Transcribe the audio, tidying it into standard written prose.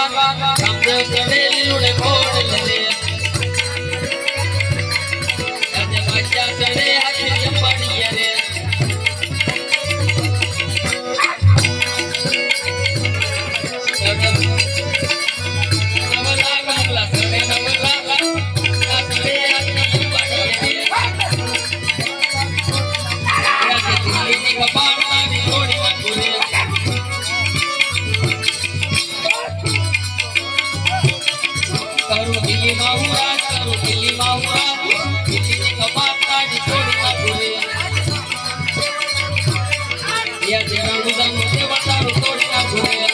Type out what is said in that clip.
રામદેવ ચડે લીલુડે ખોડ લે આજે બાદશાહ ચડે હાથી અંબાણી રે દિલ્હી માઉરા દિલ્હીની કપાત કાઢી છોડી ના ભૂલે યા જેના મુદા મુદે વટારું તોડી ના ભૂલે